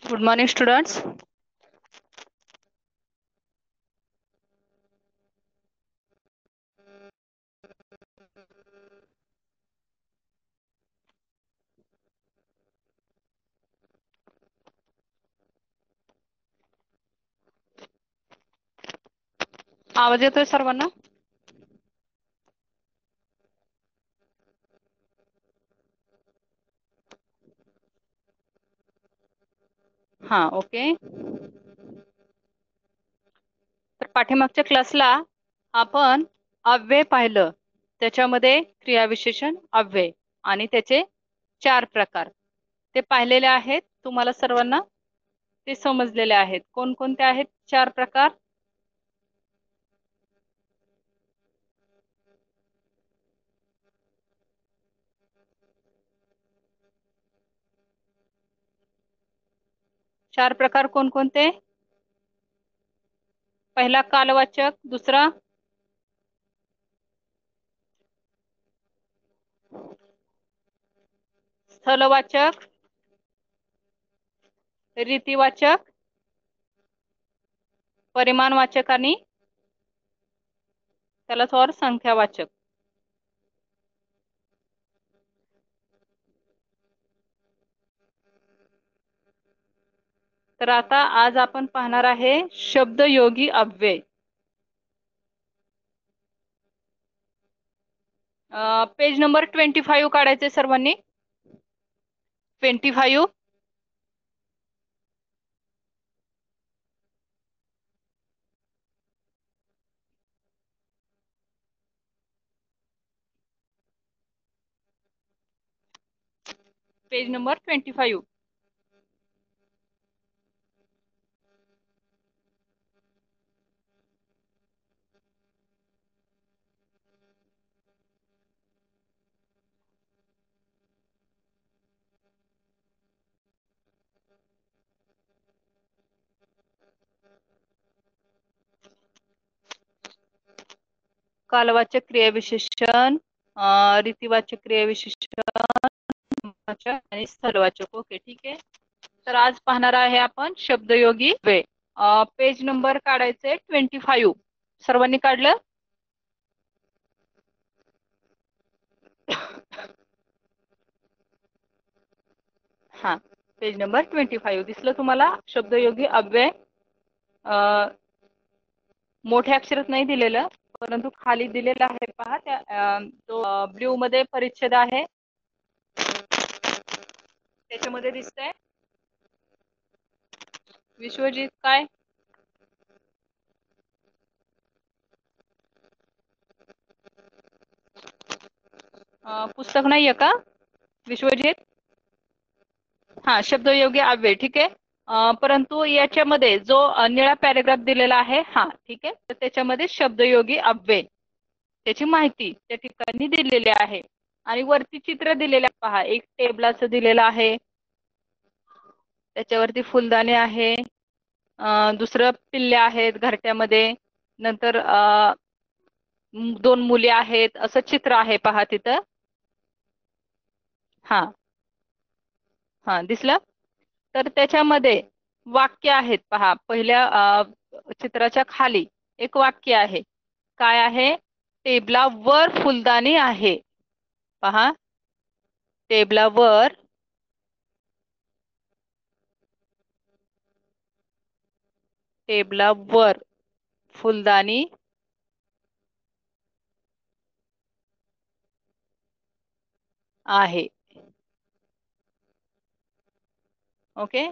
Good morning, students. आवाज येतोय सर्वांना? हा, ओके. तर पाठीमागच्या क्लासला आपण अव्यय पाहिलं. त्याच्यामध्ये क्रियाविशेषण अव्यय आणि त्याचे 4 प्रकार ते पाहिलेले आहेत. तुम्हाला सर्वांना ते समजलेले आहेत. कोणकोणते आहेत 4 प्रकार? चार प्रकार कोणकोणते? पहिला कालवाचक, दुसरा स्थलवाचक, रीतिवाचक, परिमाणवाचक आणि त्यालाच और संख्यावाचक. तर आता आज आपण पाहणार आहे शब्दयोगी अव्यय. पेज नंबर 25 काढायचे सर्वांनी. 25. Page number 25. कालवाचक क्रियाविशेषण, रीतिवाचक क्रियाविशेषण आणि स्थलवाचक. ओके, ठीक आहे. तर आज पाहणार आहे आपण शब्दयोगी अव्यय. पेज नंबर काढायचे 25. सर्वांनी काढलं? हा, पेज नंबर 25 दिसलं तुम्हाला शब्दयोगी अव्यय? मोठ्या अक्षरात नाही दिलेलं, परंतु खाली दिलेलं आहे पहा. त्या तो ब्ल्यू मध्ये परिच्छेद आहे, त्याच्यामध्ये दिसतंय. विश्वजित काय? पुस्तक नाहीये का विश्वजित? हा, शब्दयोगी अव्यय, ठीक आहे. परंतु याच्यामध्ये जो निळा पॅराग्राफ दिलेला आहे, हा ठीक आहे, तर त्याच्यामध्ये शब्दयोगी अव्यय त्याची माहिती त्या ठिकाणी दिलेली आहे. आणि वरती चित्र दिलेलं पहा, एक टेबलाचं दिलेलं आहे, त्याच्यावरती फुलदाणे आहे, दुसरं पिल्ले आहेत घरट्यामध्ये, नंतर 2 मुले आहेत, असं चित्र आहे पहा तिथं. हा हा, दिसलं? तर त्याच्यामध्ये वाक्य आहेत पहा. पहिल्या चित्राच्या खाली एक वाक्य आहे. काय आहे? टेबलावर फुलदाणी आहे. पहा, टेबलावर फुलदाणी आहे. ओके,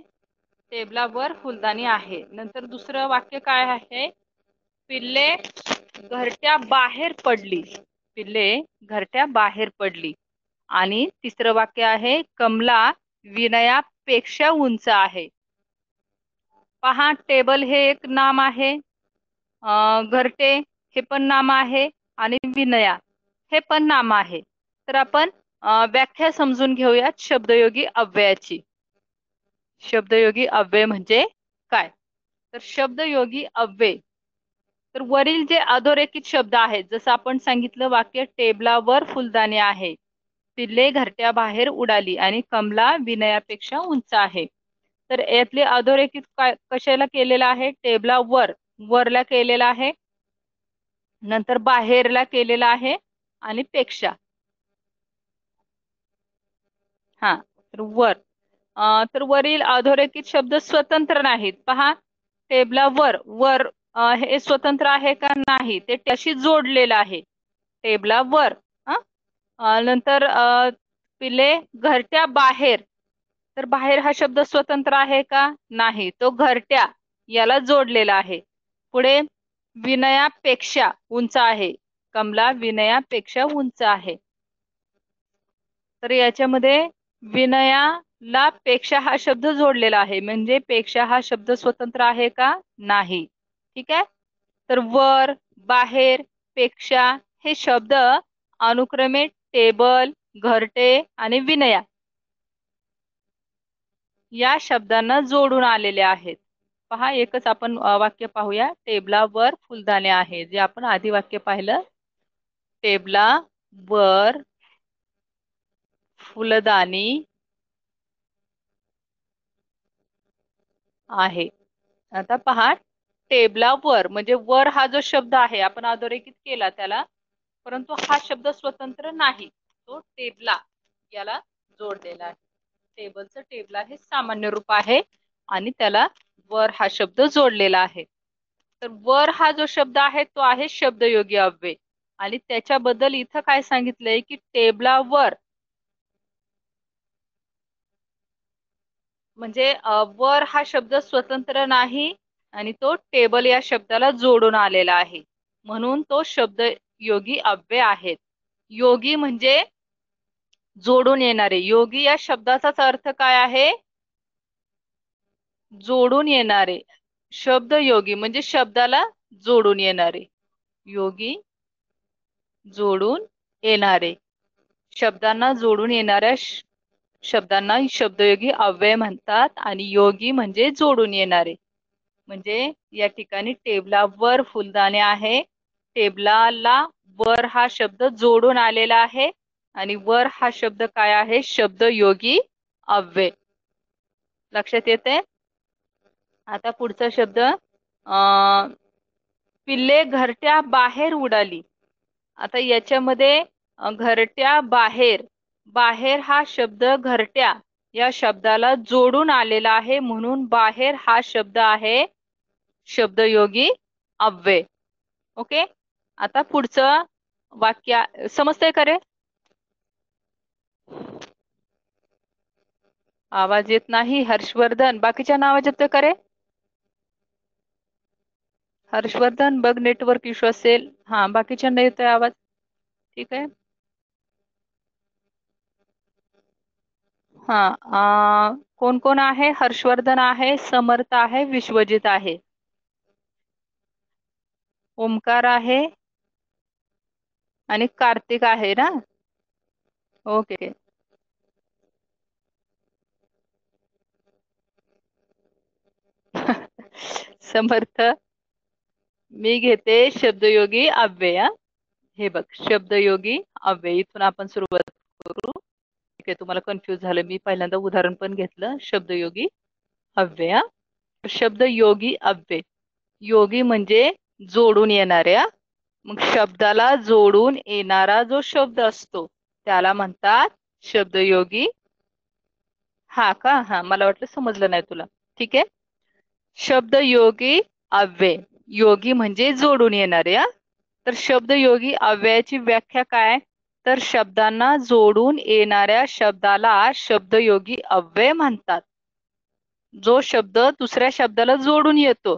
टेबलावर फुलदाणी आहे. नंतर दुसरं वाक्य काय आहे? पिल्ले घरट्या बाहेर पडली. पिल्ले घरट्या बाहेर पडली. आणि तिसरं वाक्य आहे, कमला विनयापेक्षा उंच आहे. पहा, टेबल हे एक नाम आहे, घरटे हे पण नाम आहे, आणि विनया हे पण नाम आहे. तर आपण व्याख्या समजून घेऊयात शब्दयोगी अव्ययाची. शब्दयोगी अव्यय म्हणजे काय? तर शब्दयोगी अव्यय, तर वरील जे अधोरेखित शब्द आहेत, जसं आपण सांगितलं वाक्य, टेबलावर फुलदाणी आहे, पिल्ले घरट्या बाहेर उडाली आणि कमला विनयापेक्षा उंच आहे. तर यातले अधोरेखित काय कशाला केलेला आहे? टेबलावर, वरला केलेला आहे, नंतर बाहेरला केलेला आहे आणि पेक्षा. हा, तर वर. तर वरील अधोरेखित शब्द स्वतंत्र नाहीत. पहा, टेबलावर वर हे स्वतंत्र आहे का? नाही, ते त्याशी जोडलेलं आहे. टेबलावर. नंतर पिले घरट्या बाहेर. तर बाहेर हा शब्द स्वतंत्र आहे का? नाही, तो घरट्या याला जोडलेला आहे. पुढे विनयापेक्षा उंच आहे. कमला विनयापेक्षा उंच आहे. तर याच्यामध्ये विनयाला पेक्षा हा शब्द जोडलेला आहे, म्हणजे पेक्षा हा शब्द स्वतंत्र आहे का? नाही. ठीक आहे. तर वर, बाहेर, पेक्षा हे शब्द अनुक्रमे टेबल, घरटे आणि विनया या शब्दांना जोडून आलेले आहेत. पहा, एकच आपण वाक्य पाहूया. टेबलावर फुलदाणे आहे, जे आपण आधी वाक्य पाहिलं. टेबलावर फुलदाणी आहे. आता पहा, टेबलावर म्हणजे वर हा जो शब्द आहे आपण अधोरेखित केला त्याला, परंतु हा शब्द स्वतंत्र नाही, तो टेबला याला जोडलेला आहे. टेबलचं टेबला हे सामान्य रूप आहे आणि त्याला वर हा शब्द जोडलेला आहे. तर वर हा जो शब्द आहे तो आहे शब्दयोगी अव्यय, आणि त्याच्याबद्दल इथं काय सांगितलंय की टेबलावर म्हणजे वर हा शब्द स्वतंत्र नाही आणि तो टेबल या शब्दाला जोडून आलेला आहे, म्हणून तो शब्द योगी अव्यय आहेत. योगी म्हणजे जोडून येणारे. योगी या शब्दाचाच अर्थ काय आहे? जोडून येणारे. शब्द योगी म्हणजे शब्दाला जोडून येणारे. योगी जोडून येणारे. शब्दांना जोडून येणाऱ्या शब्दांना शब्दयोगी अव्यय म्हणतात, आणि योगी म्हणजे जोडून येणारे. म्हणजे या ठिकाणी टेबलावर फुलदाणे आहे. टेबलाला वर हा शब्द जोडून आलेला आहे, आणि वर हा शब्द काय आहे? शब्दयोगी अव्यय. लक्षात येते? आता पुढचा शब्द पिल्ले घरट्या बाहेर उडाली. आता याच्यामध्ये घरट्या बाहेर, बाहेर हा शब्द घरट्या या शब्दाला जोडून आलेला आहे, म्हणून बाहेर हा शब्द आहे शब्दयोगी अव्यय. ओके. आता पुढचं वाक्य समजतंय का रे? आवाज येत नाही. हर्षवर्धन, बाकीच्या आवाज येतोय का रे? हर्षवर्धन, बघ नेटवर्क इश्यू असेल. हा, बाकीच्या येतोय आवाज. ठीक आहे. हा, कोण कोण आहे? हर्षवर्धन आहे, समर्थ आहे, विश्वजित आहे, ओमकार आहे आणि कार्तिक आहे ना? ओके. समर्थ, मी घेते शब्दयोगी अव्यय. हे बघ, शब्दयोगी अव्यय. इथून आपण सुरुवात करू. ठीक आहे, तुम्हाला कन्फ्युज झालं, मी पहिल्यांदा उदाहरण पण घेतलं. शब्दयोगी अव्यय. शब्द योगी अव्यय. योगी म्हणजे जोडून येणाऱ्या. मग शब्दाला जोडून येणारा जो शब्द असतो त्याला म्हणतात शब्दयोगी. हा का? हा, मला वाटलं समजलं नाही तुला. ठीक आहे. शब्दयोगी अव्यय. योगी म्हणजे जोडून येणारे. तर शब्दयोगी अव्ययाची व्याख्या काय? तर शब्दांना जोडून येणाऱ्या शब्दाला शब्दयोगी अव्यय म्हणतात. जो शब्द दुसऱ्या शब्दाला जोडून येतो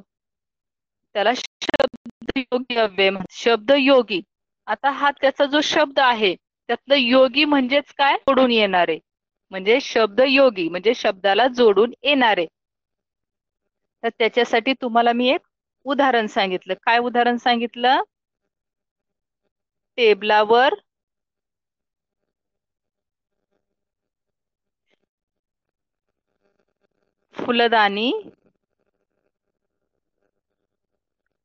त्याला शब्दयोगी अव्यय म्हणतात. शब्दयोगी. आता हा त्याचा जो शब्द आहे त्यातलं योगी म्हणजेच काय? जोडून येणारे. म्हणजे शब्दयोगी म्हणजे शब्दाला जोडून येणारे. तर त्याच्यासाठी तुम्हाला मी एक उदाहरण सांगितलं. काय उदाहरण सांगितलं? टेबलावर फुलदाणी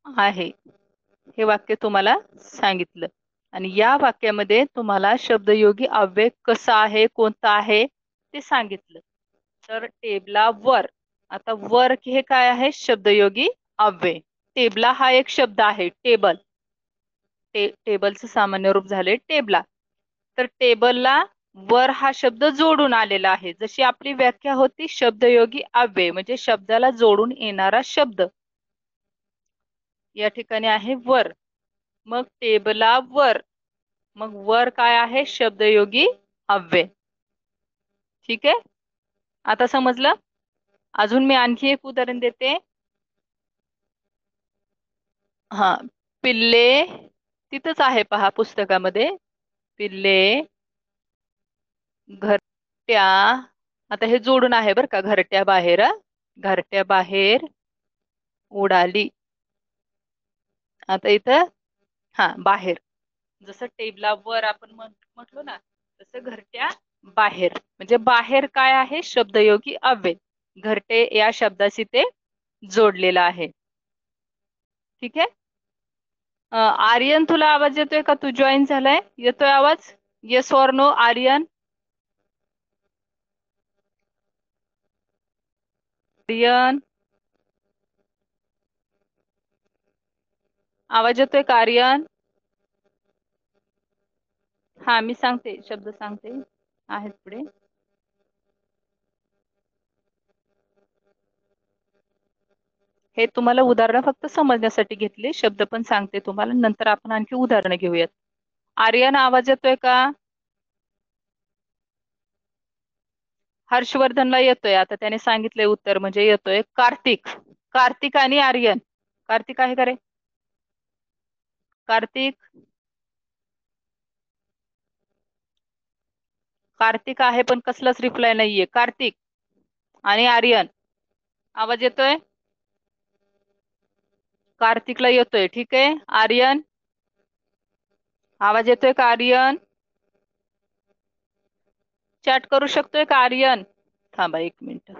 आहे, हे वाक्य तुम्हाला सांगितलं. आणि या वाक्यामध्ये तुम्हाला शब्दयोगी अव्यय कसा आहे, कोणता आहे ते सांगितलं. तर टेबलावर आता वर हे काय आहे? शब्दयोगी अव्यय. टेबला हा एक शब्द आहे. टेबल, टेबलचं सामान्य रूप झाले टेबला. तर टेबलला वर हा शब्द जोडून आलेला आहे. जशी आपली व्याख्या होती शब्दयोगी अव्यय म्हणजे शब्दाला जोडून येणारा शब्द. या ठिकाणी आहे वर. मग टेबला वर, मग वर काय आहे? शब्दयोगी अव्यय. ठीक आहे, आता समजलं. अजून मी आणखी एक उदाहरण देते. हा, पिल्ले तिथंच आहे पहा पुस्तकामध्ये. पिल्ले घरट्या, आता हे जोडून आहे बरं का, घरट्या बाहेर, घरट्या बाहेर उडाली. आता इथं हा बाहेर, जसं टेबलावर आपण म्हटलो ना, तसं घरट्या बाहेर म्हणजे बाहेर काय आहे? शब्दयोगी अव्यय. घरटे या शब्दाशी ते जोडलेलं आहे. ठीक आहे. आर्यन तुला आवाज येतोय का? तू जॉईन झालाय, येतोय आवाज? Yes or no Aryan? Aryan आवाज येतोय का आर्यन? हा मी सांगते, शब्द सांगते आहेत पुढे. हे तुम्हाला उदाहरणं फक्त समजण्यासाठी घेतले, शब्द पण सांगते तुम्हाला, नंतर आपण आणखी उदाहरणं घेऊयात. आर्यन आवाज येतोय का? हर्षवर्धनला येतोय, आता त्याने सांगितलंय उत्तर म्हणजे येतोय. कार्तिक, कार्तिक आणि आर्यन. कार्तिक आहे का रे? कार्तिक, कार्तिक आहे पण कसलाच रिप्लाय नाहीये. कार्तिक आणि आर्यन आवाज येतोय? कार्तिकला येतोय, ठीक आहे. आर्यन आवाज येतोय का आर्यन? चॅट करू शकतोय का आर्यन? थांबा एक मिनिट.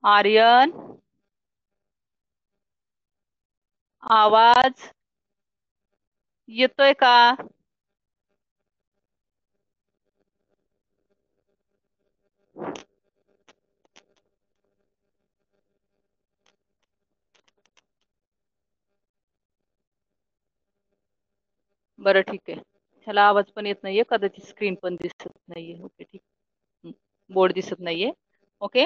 आर्यन आवाज येतोय का? बरं ठीक आहे, ह्याला आवाज पण येत नाहीये, कदाचित स्क्रीन पण दिसत नाहीये. ओके ठीक, बोर्ड दिसत नाहीये. ओके,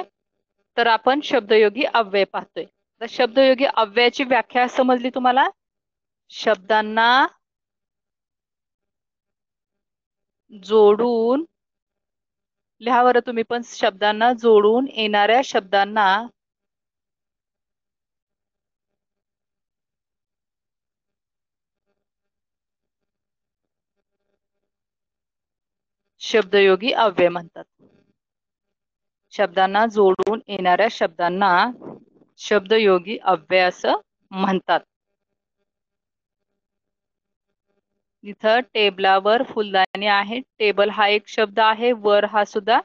तर आपण शब्दयोगी अव्यय पाहतोय. तर शब्दयोगी अव्ययाची व्याख्या समजली तुम्हाला? शब्दांना जोडून, लिहा बरं तुम्ही पण, शब्दांना जोडून येणाऱ्या शब्दांना शब्दयोगी अव्यय म्हणतात. शब्दांना जोडून येणाऱ्या शब्दांना शब्दयोगी अव्यय असं म्हणतात. इथं टेबलावर फुलदाणी आहे. टेबल हा एक शब्द आहे, वर हा सुद्धा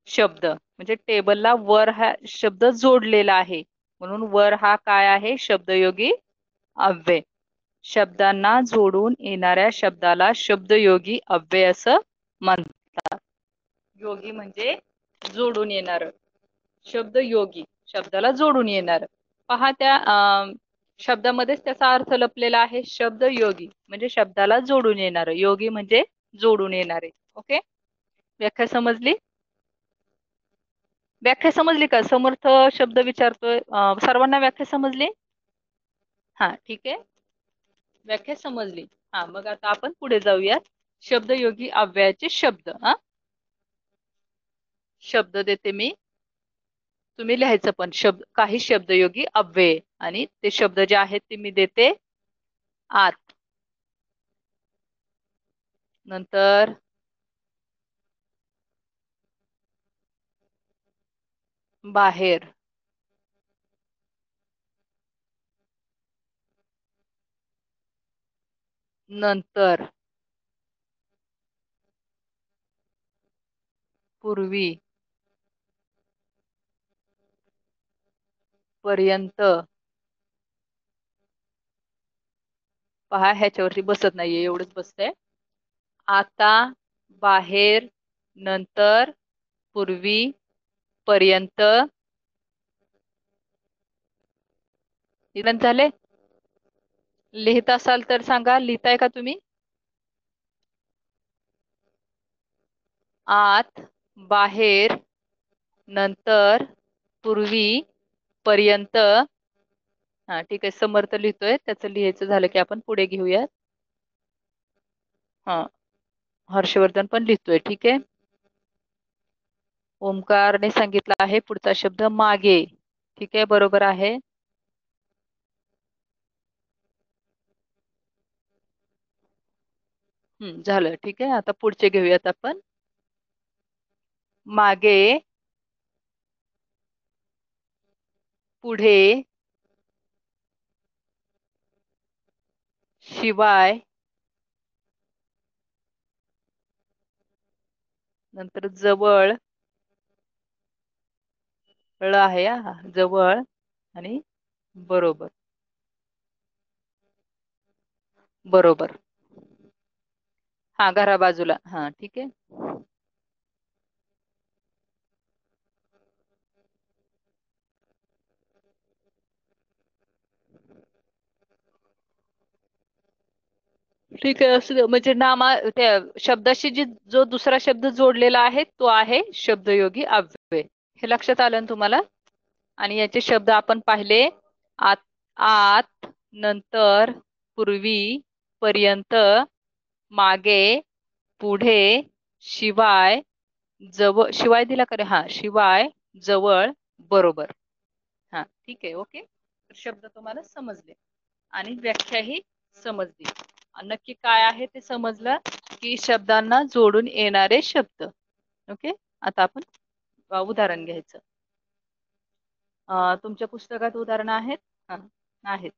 शब्द, म्हणजे टेबलला वर हा शब्द जोडलेला आहे, म्हणून वर हा काय आहे? शब्दयोगी अव्यय. शब्दांना जोडून येणाऱ्या शब्दाला शब्दयोगी अव्यय असं म्हणतात. योगी म्हणजे जोडून येणार, शब्द योगी शब्दाला जोडून येणार. पहा त्या शब्दामध्येच त्याचा अर्थ लपलेला आहे. शब्द योगी म्हणजे शब्दाला जोडून येणार, योगी म्हणजे जोडून येणारे. ओके, व्याख्या समजली? व्याख्या समजली का? समर्थ शब्द विचारतोय, सर्वांना व्याख्या समजली? हा ठीक आहे, व्याख्या समजली. हा, मग आता आपण पुढे जाऊयात. शब्दयोगी अव्ययाचे शब्द. शब्द देते मी, तुम्ही लिहायचं पण. काही शब्दयोगी अव्यय, आणि ते शब्द जे आहेत ते मी देते आत, नंतर बाहेर, नंतर पूर्वी, पर्यंत. पहा ह्याच्यावरती बसत नाहीये, एवढंच बसतंय. आता, बाहेर, नंतर, पूर्वी, पर्यंत इथपर्यंत झाले. लिहित असाल तर सांगा, लिहिताय का तुम्ही? आत, बाहेर, नंतर, पूर्वी, पर्यंत. हा ठीक आहे, समर्थ लिहितोय, त्याचं लिहायचं झालं की आपण पुढे घेऊयात. हा, हर्षवर्धन पण लिहितोय, ठीक आहे. ओमकारने सांगितलं आहे पुढचा शब्द मागे. ठीक आहे, बरोबर आहे. झालं, ठीक आहे. आता पुढचे घेऊयात आपण. मागे, पुढे, शिवाय, नंतर जवळ, ळ आहे हा, जवळ, आणि बरोबर. बरोबर. हा, घरा बाजूला. हा ठीक आहे. ठीक आहे, असू दे. म्हणजे त्या शब्दाशी जो दुसरा शब्द जोडलेला आहे तो आहे शब्दयोगी अव्यय. हे लक्षात आलं ना तुम्हाला? आणि याचे शब्द आपण पाहिले. आत, आत, नंतर, पूर्वी, पर्यंत, मागे, पुढे, शिवाय, जवळ. शिवाय दिला का रे? हा, शिवाय, जवळ, बरोबर. हा ठीक आहे, ओके. शब्द तुम्हाला समजले आणि व्याख्याही समजली. नक्की काय आहे ते समजलं की शब्दांना जोडून येणारे शब्द. ओके. आता आपण उदाहरण घ्यायचं. तुमच्या पुस्तकात उदाहरण आहेत? हा, आहेत.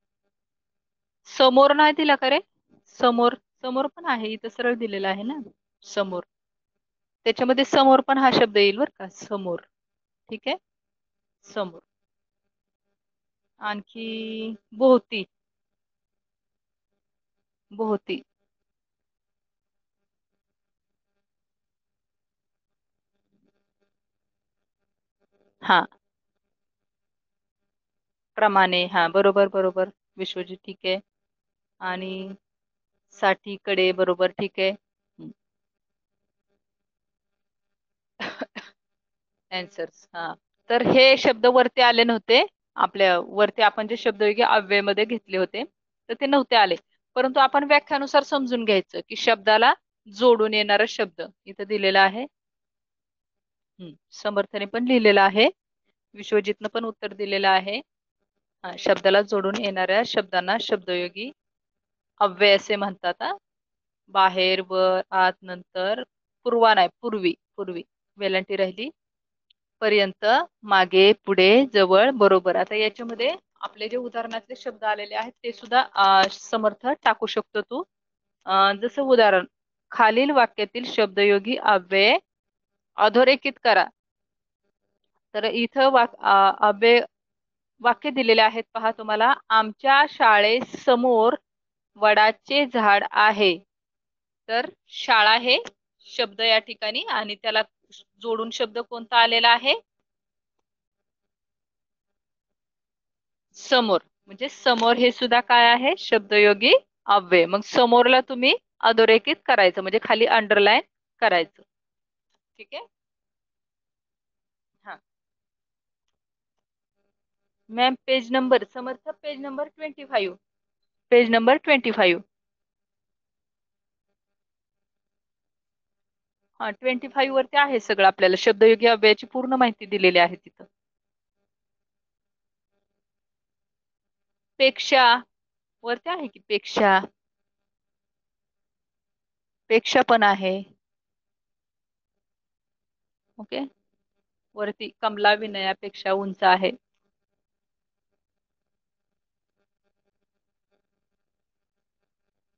समोर नाही दिला का रे? समोर, समोर पण आहे इथं, सरळ दिलेला आहे ना समोर. त्याच्यामध्ये समोर पण हा शब्द येईल बर का, समोर. ठीक आहे, समोर. आणखी भोवती, भोवती. हा, प्रमाणे. हा, बरोबर बरोबर. विश्वजित, ठीक आहे. आणि साठी, कडे, बरोबर, ठीक आहे. अँसर्स. हा, तर हे शब्द वरती आले नव्हते. आपल्या वरती आपण जे शब्दयोगी अव्ययमध्ये घेतले होते तर ते नव्हते आले. परंतु आपण व्याख्यानुसार समजून घ्यायचं की शब्दाला जोडून येणारा शब्द इथं दिलेला आहे. समर्थने पण लिहिलेलं आहे. विश्वजितनं पण उत्तर दिलेलं आहे. हा, शब्दाला जोडून येणाऱ्या शब्दांना शब्दयोगी अव्यय असे म्हणतात. बाहेर, वर, आत, नंतर, पूर्वा नाही, पूर्वी. पूर्वी वेलांटी राहिली. पर्यंत, मागे, पुढे, जवळ, बरोबर. आता याच्यामध्ये आपले जे उदाहरणातले शब्द आलेले आहेत ते सुद्धा समर्थ टाकू शकतो तू. जसं उदाहरण, खालील वाक्यातील शब्दयोगी अव्यय अधोरेखित करा. तर इथं अव्यय वाक्य दिलेले आहेत पहा तुम्हाला. आमच्या शाळेसमोर वडाचे झाड आहे. तर शाळा हे शब्द या ठिकाणी आणि त्याला जोडून शब्द कोणता आलेला आहे? समोर. म्हणजे समोर हे सुद्धा काय आहे? शब्दयोगी अव्यय. मग समोरला तुम्ही अधोरेखित करायचं, म्हणजे खाली अंडरलाईन करायचं. ठीक आहे. हा मॅम, पेज नंबर समर्थ, पेज नंबर 25. Page number 25. हा, 25 वरती आहे सगळं. आपल्याला शब्दयोगी अव्ययाची पूर्ण माहिती दिलेली आहे तिथं. पेक्षा वरती आहे की पेक्षा. पेक्षा पण आहे. ओके. वरती कमला विनयापेक्षा उंच आहे.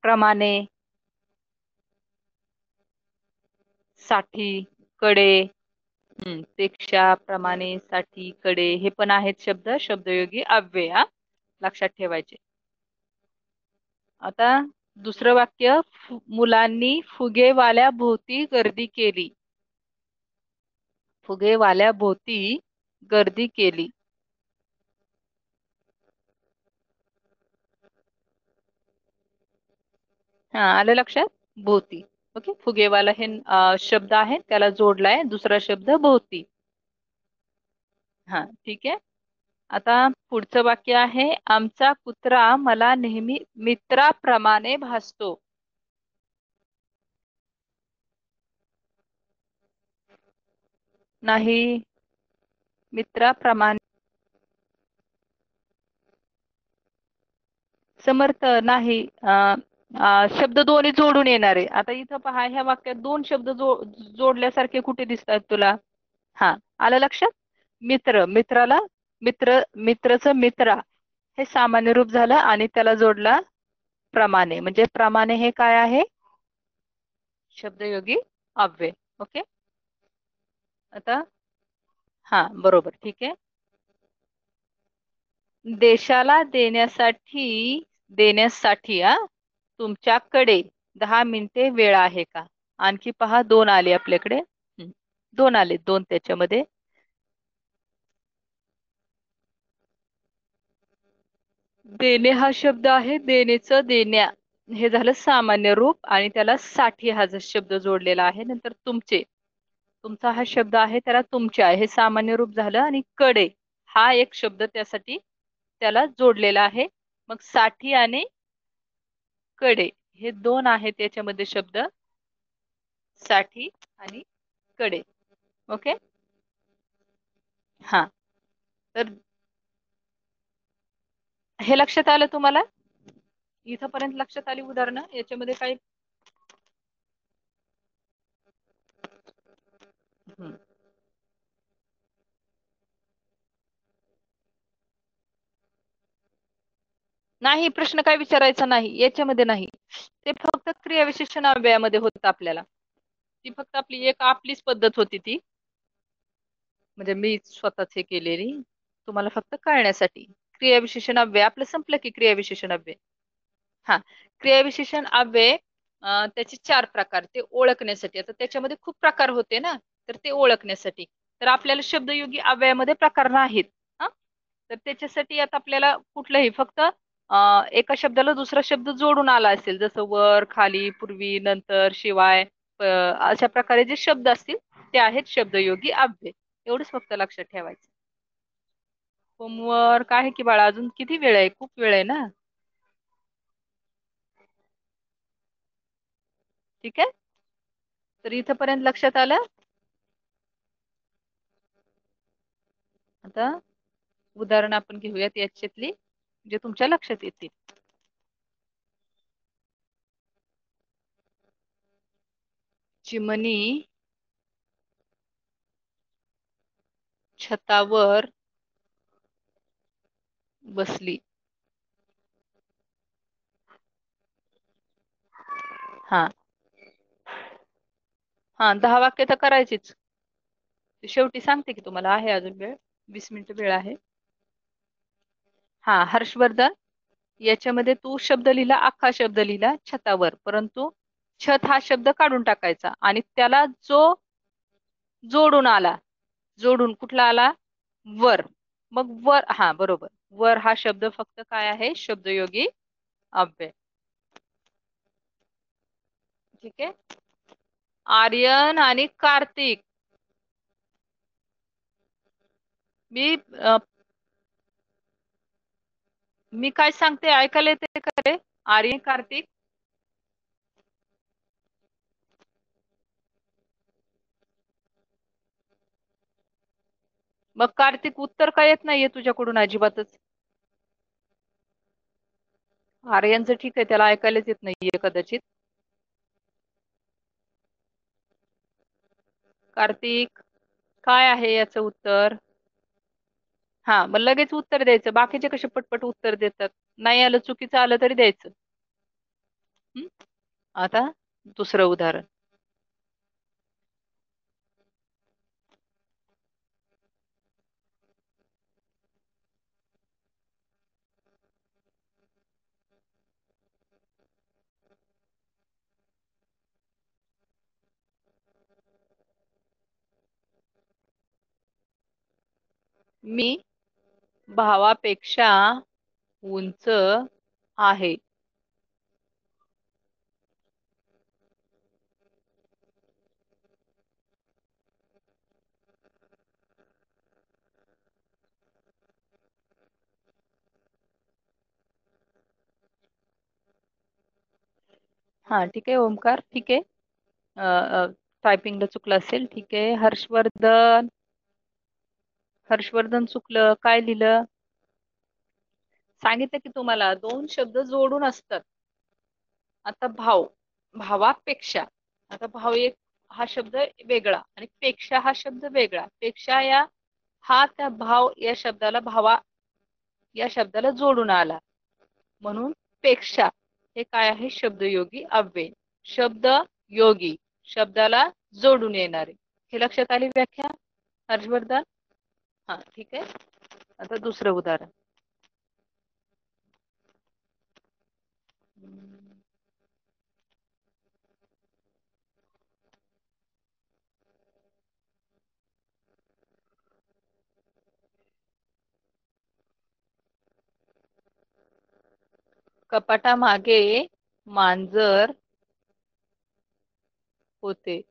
प्रमाणे, साठी, कडे. पेक्षा, प्रमाणे, साठी, कडे हे पण आहेत शब्द शब्दयोगी अव्यय. लक्षात ठेवायचे. आता दुसरं वाक्य, मुलांनी फुगेवाल्या भोवती गर्दी केली. फुगेवाल्या भोवती गर्दी केली. हा, आलं लक्षात? भोवती. ओके, फुगेवाला हे शब्द आहे, त्याला जोडलाय दुसरा शब्द भोवती. हा, ठीक आहे. आता पुढचं वाक्य आहे, आमचा कुत्रा मला नेहमी मित्राप्रमाणे भासतो. नाही, मित्राप्रमाणे. समर्थ नाही. शब्द दोन्ही जोडून येणार आहे. आता इथं पहा, ह्या वाक्यात दोन शब्द जोडल्यासारखे कुठे दिसतात तुला? हा, आलं लक्षात? मित्र, मित्राला मित्रच मित्रा हे सामान्य रूप झालं आणि त्याला जोडला प्रमाणे. म्हणजे प्रमाणे हे काय आहे? शब्दयोगी अव्यय. ओके, आता हा, बरोबर, ठीक आहे. देशाला देण्यासाठी तुमच्याकडे 10 मिनिटे वेळ आहे का? आणखी पहा, दोन आले आपल्याकडे. दोन आले, दोन त्याच्यामध्ये. देणे हा शब्द आहे, देणेचं देण्या हे झालं सामान्य रूप आणि त्याला साठी हा जो शब्द जोडलेला आहे. नंतर तुमचे, तुमचा हा शब्द आहे, त्याला तुमचे आहे हे सामान्य रूप झालं आणि कडे हा एक शब्द त्यासाठी त्याला जोडलेला आहे. मग साठी आणि कडे हे दोन आहेत त्याच्यामध्ये शब्द, साठी आणि कडे. ओके, हा, तर हे लक्षात आलं तुम्हाला? इथपर्यंत लक्षात आली उदाहरणं? याच्यामध्ये काही हम्म. नाही, प्रश्न काय विचारायचा नाही याच्यामध्ये नाही. ते फक्त क्रियाविशेषण अव्ययामध्ये होतं आपल्याला. ती फक्त आपलीच पद्धत होती ती. म्हणजे मी स्वतःच हे केलेली तुम्हाला फक्त कळण्यासाठी. क्रियाविशेषण अव्यय आपलं संपलं की क्रियाविशेषण अव्यय. हा, क्रियाविशेषण अव्यय त्याचे 4 प्रकार, ते ओळखण्यासाठी. आता त्याच्यामध्ये खूप प्रकार होते ना, तर ते ओळखण्यासाठी. तर आपल्याला शब्दयोगी अव्ययामध्ये प्रकार नाहीत. हा, तर त्याच्यासाठी आता आपल्याला कुठलंही फक्त एका शब्दाला दुसरा शब्द जोडून आला असेल, जसं वर, खाली, पूर्वी, नंतर, शिवाय, अशा प्रकारे जे शब्द असतील ते आहेत शब्दयोगी अव्यय. एवढंच फक्त लक्षात ठेवायचं. होमवर्क आहे की बाळा, अजून किती वेळ आहे? खूप वेळ आहे ना. ठीक आहे, तर इथपर्यंत लक्षात आलं? आता उदाहरण आपण घेऊयात याच्यातली, जे तुमच्या लक्षात येतील. चिमणी छतावर बसली. हा हा, 10 वाक्य तर करायचीच. शेवटी सांगते की तुम्हाला, आहे अजून वेळ, 20 मिनिटं वेळ आहे. हा, हर्षवर्धन, याच्यामध्ये तू शब्द लिहिला, अख्खा शब्द लिहिला छतावर, परंतु छत हा शब्द काढून टाकायचा आणि त्याला जो जोडून आला, जोडून कुठला आला? वर. मग वर, हा बरोबर, वर हा शब्द फक्त काय आहे? शब्दयोगी अव्यय. ठीक आहे. आर्यन आणि कार्तिक, मी मी काय सांगते ऐकायला येते का रे? आर्यन कार्तिक, मग कार्तिक उत्तर काय येत नाहीये तुझ्याकडून अजिबातच? आर्यनचं ठीक आहे, त्याला ऐकायलाच येत नाहीये कदाचित. कार्तिक, काय आहे याचं उत्तर? हा, मग लगेच उत्तर द्यायचं. बाकीचे कसे पटपट उत्तर देतात? नाही आलं, चुकीचं आलं तरी द्यायचं. हं? आता दुसरं उदाहरण. मी भावापेक्षा उंच आहे. हा ठीक आहे ओमकार, ठीक आहे. टायपिंगला चुकलं असेल, ठीक आहे. हर्षवर्धन, हर्षवर्धन चुकलं. काय लिहिलं? सांगितलं की तुम्हाला दोन शब्द जोडून असतात. आता भाव, भावापेक्षा, आता भाव एक हा शब्द वेगळा आणि पेक्षा हा शब्द वेगळा. पेक्षा या हा त्या भाव या शब्दाला, भावा या शब्दाला जोडून आला म्हणून पेक्षा हे काय आहे? शब्दयोगी अव्यय. शब्द योगी, शब्दाला जोडून येणारे. हे लक्षात आली व्याख्या हर्षवर्धन? हा ठीक आहे. आता दुसरं उदाहरण. कपाटामागे मांजर होते.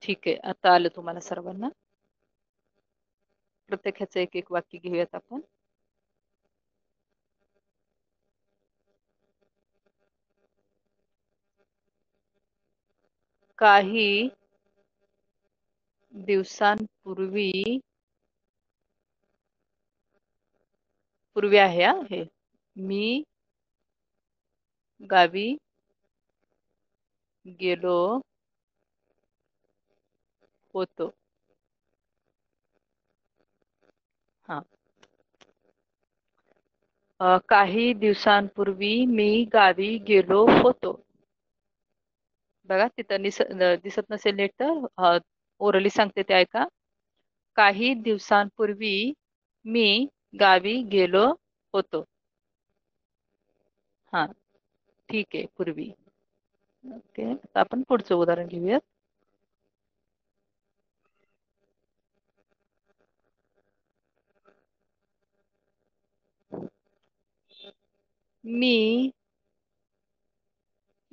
ठीक आहे. आता आलं तुम्हाला सर्वांना. प्रत्येकाचं एक एक वाक्य घेऊयात आपण. काही दिवसांपूर्वी, पूर्वी आहे हा हे, मी गावी गेलो होतो. हा. काही दिवसांपूर्वी मी गावी गेलो होतो. बघा तिथं दिसत नसेल नीट तर ओरली सांगते ते ऐका. काही दिवसांपूर्वी मी गावी गेलो होतो. हा ठीक आहे, पूर्वी. ओके, आता आपण पुढचं उदाहरण घेऊयात. मी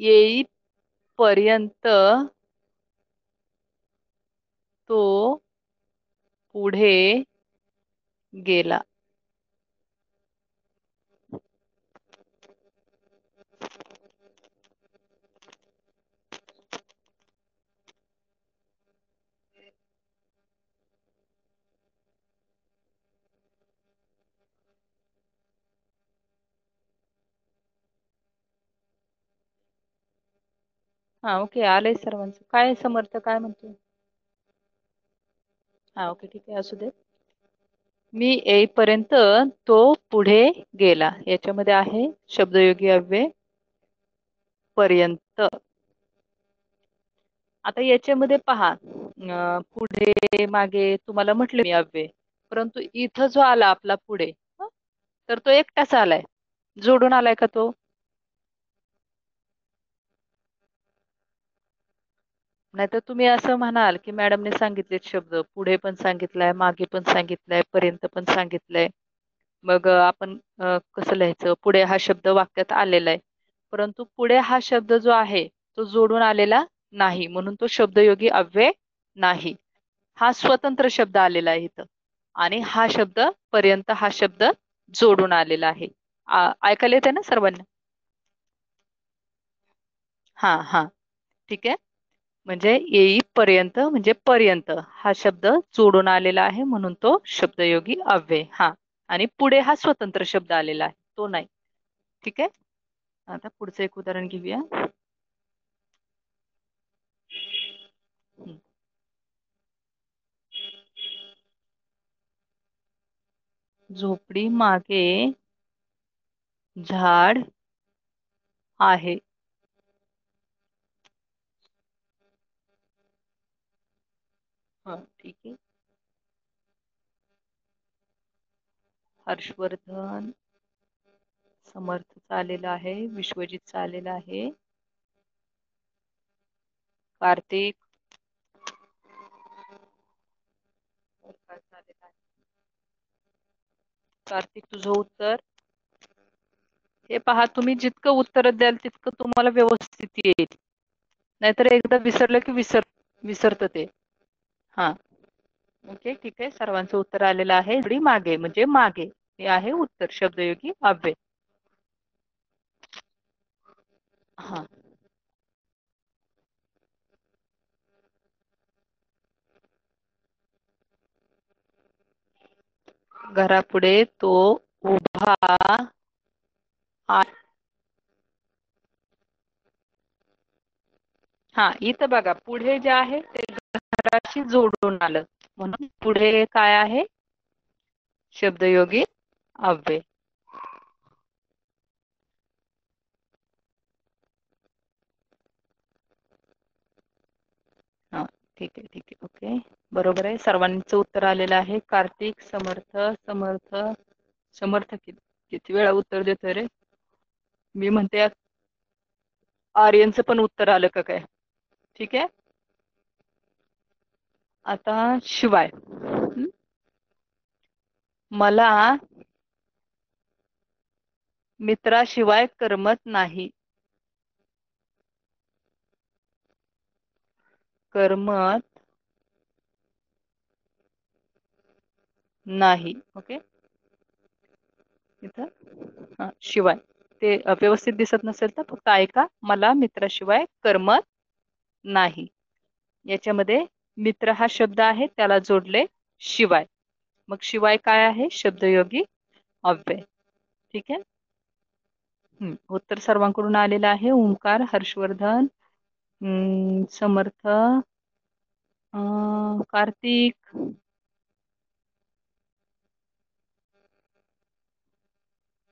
येईपर्यंत तो पुढे गेला. हा ओके, आलंय सर्वांचं. काय समर्थ काय म्हणतो? हा ओके ठीक आहे, असू दे. मी येईपर्यंत तो पुढे गेला. याच्यामध्ये आहे शब्दयोगी अव्यय पर्यंत. आता याच्यामध्ये पहा, पुढे मागे तुम्हाला म्हटले मी अव्यय, परंतु इथं जो आला आपला पुढे, तर तो एकटाच आलाय. जोडून आलाय का तो? नाहीतर तुम्ही असं म्हणाल की मॅडमने सांगितले शब्द, पुढे पण सांगितलाय, मागे पण सांगितलाय, पर्यंत पण सांगितलंय. मग आपण कसं लिहायचं? पुढे हा शब्द वाक्यात आलेला आहे, परंतु पुढे हा शब्द जो आहे तो जोडून आलेला नाही, म्हणून तो शब्दयोगी अव्यय नाही. हा स्वतंत्र शब्द आलेला आहे इथं, आणि हा शब्द पर्यंत हा शब्द जोडून आलेला आहे. ऐकायला येते ना सर्वांना? हा हा ठीक आहे. म्हणजे येईपर्यंत म्हणजे पर्यंत हा शब्द जोडून आलेला आहे, म्हणून तो शब्दयोगी अव्यय. हा, आणि पुढे हा स्वतंत्र शब्द आलेला आहे, तो नाही. ठीक आहे. आता पुढचं एक उदाहरण घेऊया. हं. झोपडी मागे झाड आहे. हा ठीक आहे. हर्षवर्धन, समर्थ आलेला आहे, विश्वजित आलेला आहे. कार्तिक. कार्तिक, तुझं उत्तर. हे पहा, तुम्ही जितकं उत्तर द्याल तितकं तुम्हाला व्यवस्थित येईल. नाहीतर एकदा विसरलं की विसरत ते. हा, ओके, ठीक आहे. सर्वांचं उत्तर आलेलं आहे. थोडी मागे म्हणजे मागे हे आहे उत्तर, शब्दयोगी अव्यय. हा, घरापुढे तो उभा आहे. हा, इथं बघा, पुढे जे आहे ते घराशी जोडून आलं, म्हणून पुढे काय आहे? शब्दयोगी अव्यय. हा, ठीक आहे, ठीक आहे, ओके, बरोबर आहे. सर्वांचं उत्तर आलेलं आहे. कार्तिक, समर्थ, समर्थ, समर्थ किती वेळा उत्तर देतोय रे? मी म्हणते आर्यनचं पण उत्तर आलं का काय? ठीक आहे. आता शिवाय. मला मित्राशिवाय करमत नाही. करमत नाही. ओके, इथं शिवाय ते व्यवस्थित दिसत नसेल तर फक्त ऐका. मला मित्राशिवाय करमत नाही. याच्यामध्ये मित्र हा शब्द आहे, त्याला जोडले शिवाय. मग शिवाय काय आहे? शब्दयोगी अव्यय. ठीक आहे. उत्तर सर्वांकडून आलेलं आहे. ओंकार, हर्षवर्धन, समर्थ, कार्तिक,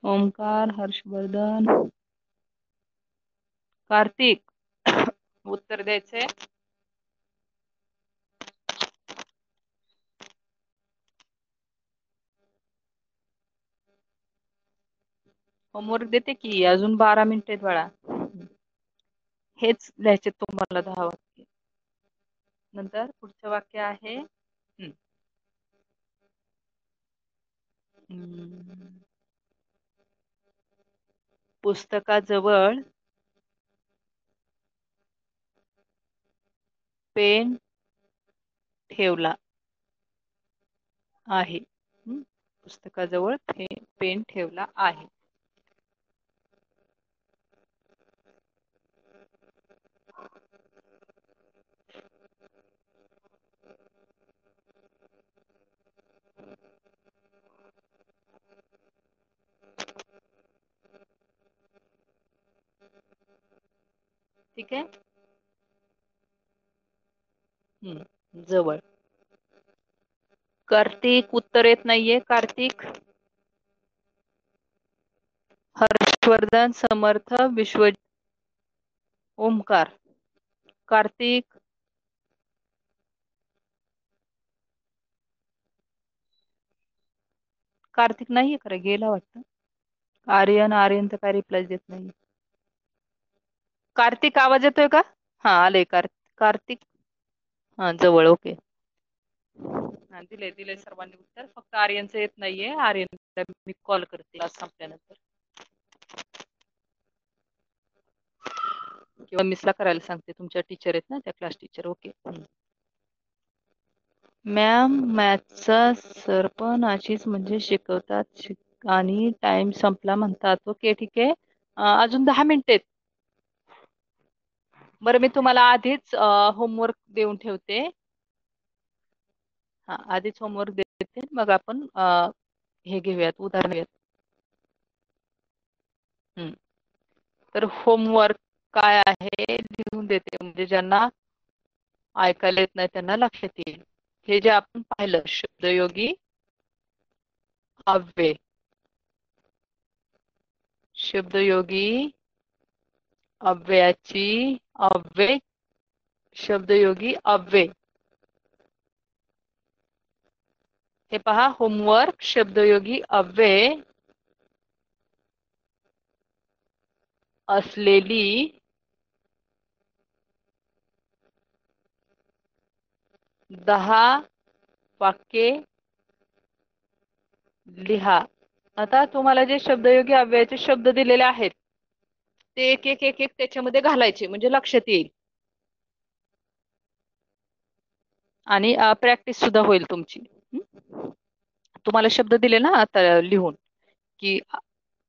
ओंकार, हर्षवर्धन, कार्तिक. उत्तर द्यायचंय. होमवर्क देते की, अजून 12 मिनिट आहेत बाळा. हेच लिहायचे तुम्हाला 10 वाक्य. नंतर पुढचं वाक्य आहे, पुस्तकाजवळ पेन ठेवला आहे. पुस्तकाजवळ पेन ठेवला आहे. ठीक आहे. जवळ. कार्तिक, उत्तर येत नाहीये. कार्तिक, हर्षवर्धन, समर्थ, विश्व, ओमकार, कार्तिक, कार्तिक नाहीये खरं, गेला वाटतं. आर्यन तर काय रिप्लाय देत नाही. कार्तिक, आवाज येतोय का? हा, आले. कार्तिक, हा, जवळ. ओके, हा, दिले सर्वांनी उत्तर. फक्त आर्यनचं येत नाहीये. आर्यन मी कॉल करते क्लास संपल्यानंतर, किंवा मिसला करायला सांगते. तुमच्या टीचर आहेत ना त्या, क्लास टीचर. ओके. मॅम, मॅथ्सचा सर पण अशीच म्हणजे शिकवतात आणि टाइम संपला म्हणतात. ओके, ठीक आहे. अजून 10 मिनिट आहेत. बरं, मी तुम्हाला आधीच होमवर्क देऊन ठेवते. हा, आधीच होमवर्क देते, मग आपण हे घेऊयात, उदाहरण घेऊयात. तर होमवर्क काय आहे लिहून देते, म्हणजे ज्यांना ऐकायला येत नाही त्यांना लक्षात येईल. हे जे आपण पाहिलं, शब्दयोगी अव्यय, शब्दयोगी अव्ययाची अव्यय, शब्दयोगी अव्यय. हे पहा, होमवर्क, शब्दयोगी अव्यय असलेली 10 वाक्ये लिहा. आता तुम्हाला जे शब्दयोगी अव्ययाचे शब्द दिलेले आहेत ते एक एक एक एक त्याच्यामध्ये घालायचे म्हणजे लक्षात येईल आणि प्रॅक्टिस सुद्धा होईल तुमची. हं? तुम्हाला शब्द दिले ना आता लिहून की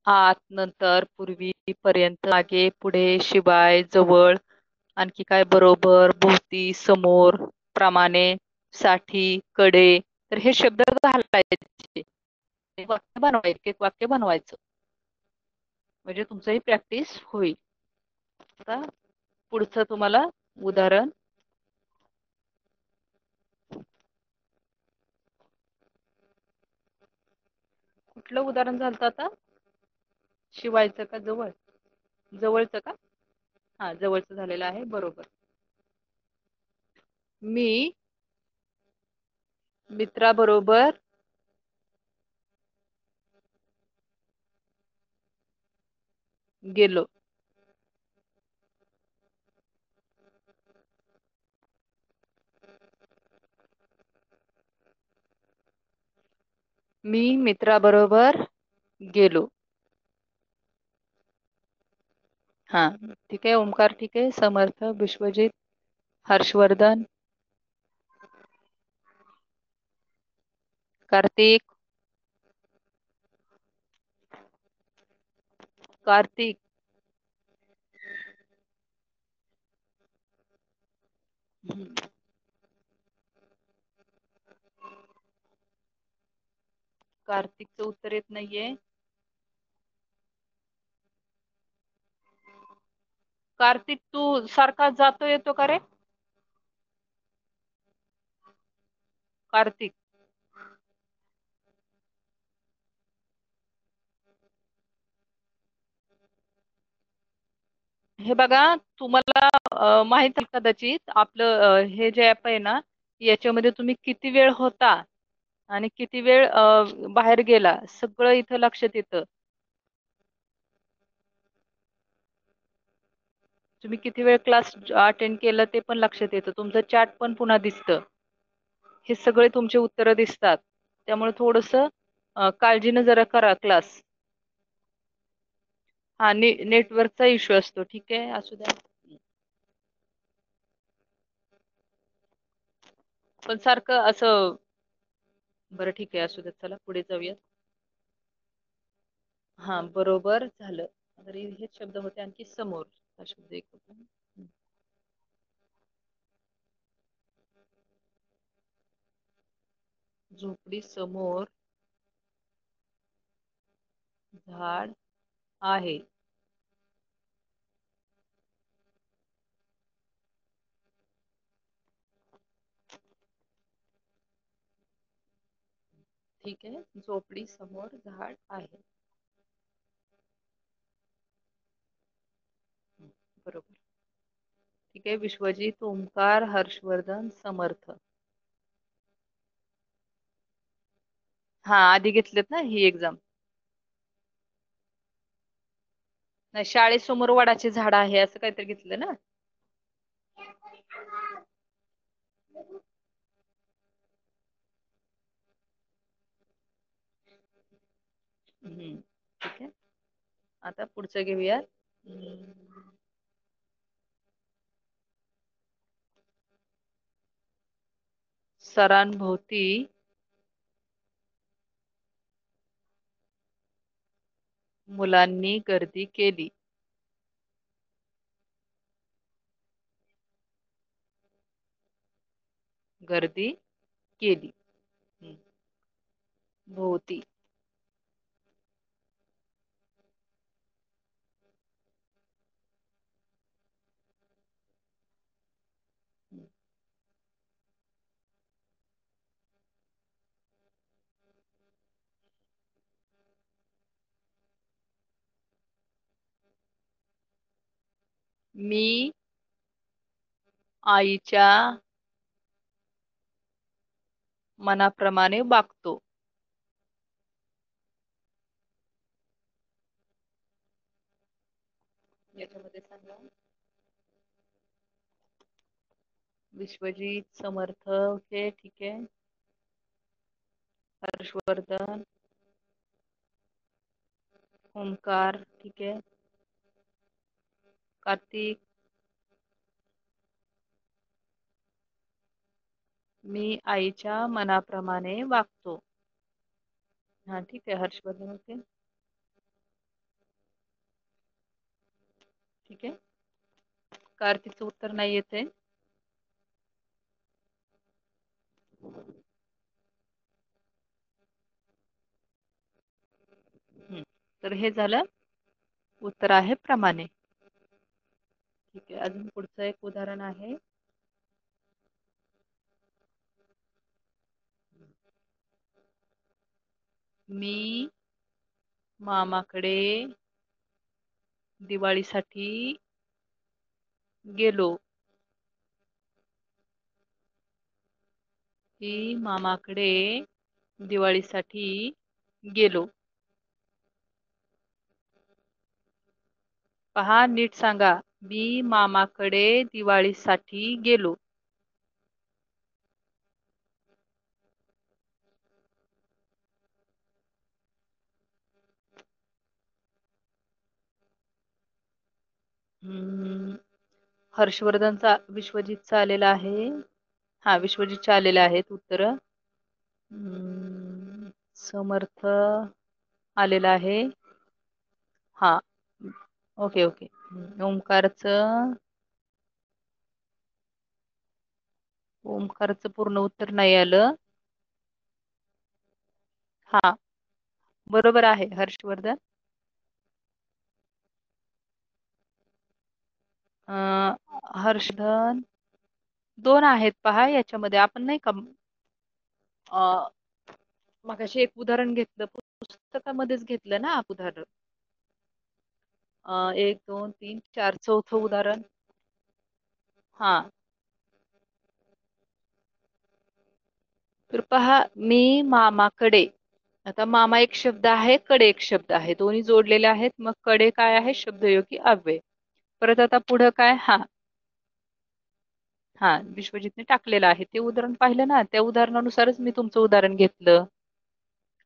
आत, नंतर, पूर्वी, पर्यंत, मागे, पुढे, शिवाय, जवळ, आणखी काय, बरोबर, भोवती, समोर, प्रमाणे, साठी, कडे. तर हे शब्द घालायचे. एक वाक्य बनवायचं, एक वाक्य बनवायचं म्हणजे तुमचंही प्रॅक्टिस होईल. आता पुढचं तुम्हाला उदाहरण. कुठलं उदाहरण झालं आता? शिवायचं का जवळ? जवळचं का? हा, जवळचं झालेलं आहे, बरोबर. मी मित्राबरोबर गेलो. मी मित्राबरोबर गेलो. हा, ठीक आहे. ओमकार ठीक आहे. समर्थ, विश्वजित, हर्षवर्धन, कार्तिक, कार्तिक, हम्म, कार्तिकचं उत्तर येत नाहीये. कार्तिक, तू सारखा जातो येतो का रे? कार्तिक, हे बघा, तुम्हाला माहित आहे कदाचित आपलं हे जे ऍप आहे ना, याच्यामध्ये तुम्ही किती वेळ होता आणि किती वेळ बाहेर गेला सगळं इथं लक्षात येतं. तुम्ही किती वेळ क्लास अटेंड केला ते पण लक्षात येतं. तुमचं चॅट पण पुन्हा दिसतं. हे सगळे तुमचे उत्तरं दिसतात. त्यामुळे थोडस काळजीनं जरा करा क्लास. हा, नेटवर्कचा इश्यू असतो. ठीक आहे, असू द्या. पण सारखं असं, बरं ठीक आहे, असू द्या. चला पुढे जाऊयात. हा, बरोबर झालं. तर हेच शब्द होते. आणखी समोर हा शब्द एक होता. झोपडी समोर झाड आहे. ठीक आहे, झोपडी समोर झाड आहे. बरोबर. ठीक आहे, विश्वजित, ओंकार, हर्षवर्धन, समर्थ. हा, आधी घेतलेत ना ही एक्झाम. नाही, शाळेसमोर वडाचे झाड आहे असं काहीतरी घेतलं ना. ठीक आहे, आता पुढचं घेऊया. सरांभोवती मुलांनी गर्दी केली. गर्दी केली. हम्म. भोवती. मी आईच्या मनाप्रमाणे वागतो. याच्यामध्ये सांगा. विश्वजित, समर्थ, ओके ठीक आहे. हर्षवर्धन, ओमकार, ठीक आहे. कार्तिक, मी आईच्या मनाप्रमाणे वागतो. हा ठीक आहे. हर्षवर्धन ओके ठीक आहे. कार्तिकचं उत्तर नाही येते. तर हे झालं उत्तर आहे प्रमाणे. ठीक आहे. अजून पुढचं एक उदाहरण आहे. मी मामाकडे दिवाळीसाठी गेलो. मी मामाकडे दिवाळीसाठी गेलो. पहा नीट सांगा. मी मामाकडे दिवाळीसाठी गेलो. हर्षवर्धनचा विश्वजितचा आलेला आहे. हा विश्वजितच्या आलेले आहेत उत्तर. समर्थ आलेला आहे. हा ओके ओके. ओमकारचं पूर्ण उत्तर नाही आलं. हा बरोबर आहे हर्षवर्धन. हर्षवर्धन दोन आहेत पहा याच्यामध्ये. आपण नाही का मगाशी एक उदाहरण घेतलं, पुस्तकामध्येच घेतलं ना उदाहरण. 1 2 3 4 चौथं उदाहरण. हा तर पहा मी मामाकडे. आता मामा एक शब्द आहे, कडे एक शब्द आहे, दोन्ही जोडलेले आहेत. मग कडे काय आहे? शब्दयोगी अव्यय. परत आता पुढं काय? हा विश्वजितने टाकलेलं आहे ते उदाहरण पाहिलं ना, त्या उदाहरणानुसारच मी तुमचं उदाहरण घेतलं.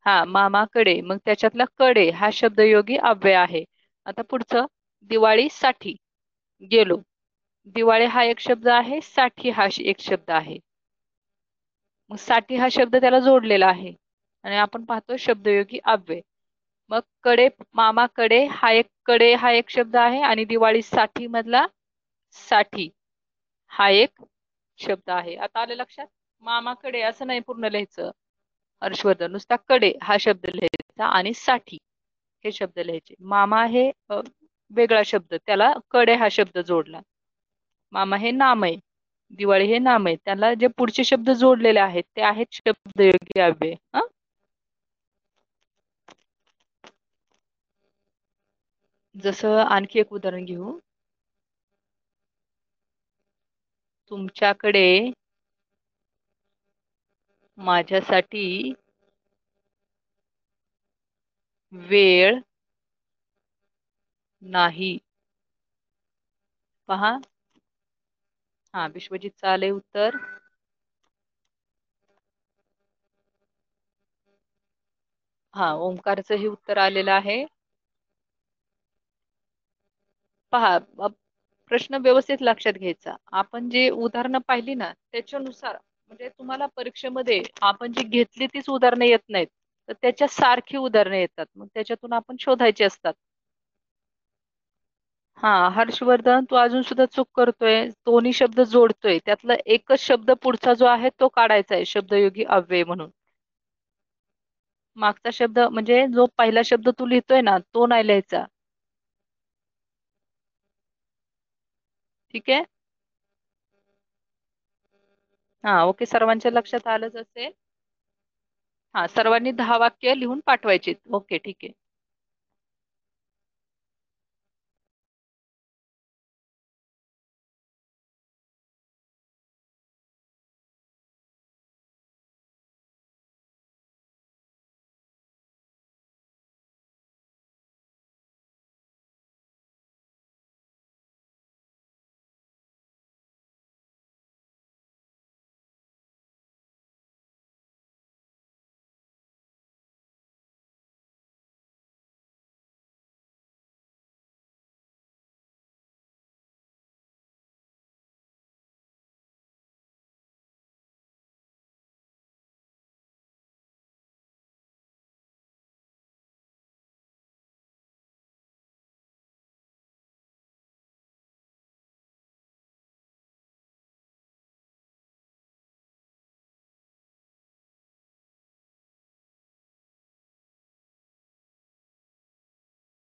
हा मामाकडे, मग त्याच्यातला कडे हा शब्दयोगी अव्यय आहे. आता पुढचं दिवाळीसाठी गेलो. दिवाळी हा एक शब्द आहे, साठी हा एक शब्द आहे. मग साठी हा शब्द त्याला जोडलेला आहे आणि आपण पाहतो शब्दयोगी अव्यय. मग कडे, मामाकडे हा एक शब्द आहे आणि दिवाळी साठी मधला साठी हा एक शब्द आहे. आता आलं लक्षात? मामाकडे असं नाही पूर्ण लिहायचं हर्षवर्धन, नुसता कडे हा शब्द लिहायचा आणि साठी हे शब्द लिहायचे. मामा हे वेगळा शब्द, त्याला कडे हा शब्द जोडला. मामा हे नाम आहे, दिवाळी हे नाम आहे, त्याला जे पुढचे शब्द जोडलेले आहेत ते आहेत शब्दयोगी अव्यय. जसं आणखी एक उदाहरण घेऊ. तुमच्याकडे माझ्यासाठी वेळ नाही. पहा हा विश्वजितचं आले उत्तर. हा ओंकारचं हे उत्तर आलेलं आहे. पहा प्रश्न व्यवस्थित लक्षात घ्यायचा. आपण जे उदाहरणं पाहिली ना त्याच्यानुसार, म्हणजे तुम्हाला परीक्षेमध्ये आपण जी घेतली तीच उदाहरणं येत नाहीत, तर त्याच्या सारखी उदाहरणं येतात. मग त्याच्यातून आपण शोधायची असतात. हा हर्षवर्धन तू अजून सुद्धा चूक करतोय. दोन्ही शब्द जोडतोय, त्यातला एकच शब्द पुढचा जो आहे तो काढायचा आहे शब्दयोगी अव्यय म्हणून. मागचा शब्द म्हणजे जो पहिला शब्द तू लिहितोय ना तो नाही लिहायचा. ठीक आहे. हा ओके. सर्वांच्या लक्षात आलंच असेल. हा सर्वांनी 10 वाक्य लिहून पाठवायची. ओके ठीक आहे.